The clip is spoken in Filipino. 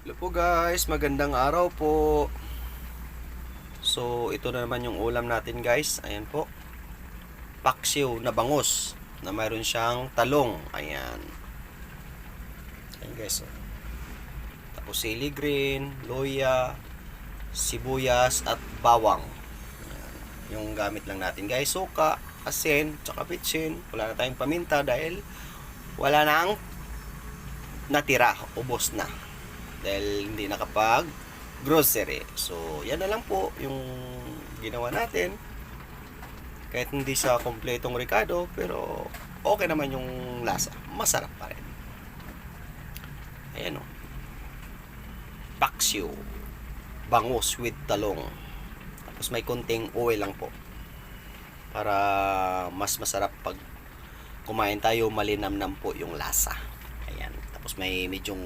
Hello po guys, magandang araw po. So ito na naman yung ulam natin guys. Ayan po, paksiw na bangus na mayroon siyang talong. Ayan. Ayan guys. Oh. Tapos sili green, loya, sibuyas at bawang. Ayan. Yung gamit lang natin guys, suka, asin, tsaka bitsin. Wala na tayong paminta dahil wala nang natira, ubos na. Dahil hindi nakapag grocery. So, yan na lang po yung ginawa natin. Kahit hindi siya kompletong ricado, pero okay naman yung lasa. Masarap pa rin. Ayan o. Paksiw. Bangus with talong. Tapos may konting oil lang po. Para mas masarap pag kumain tayo, malinamnam po yung lasa. Ayan. Tapos may medyong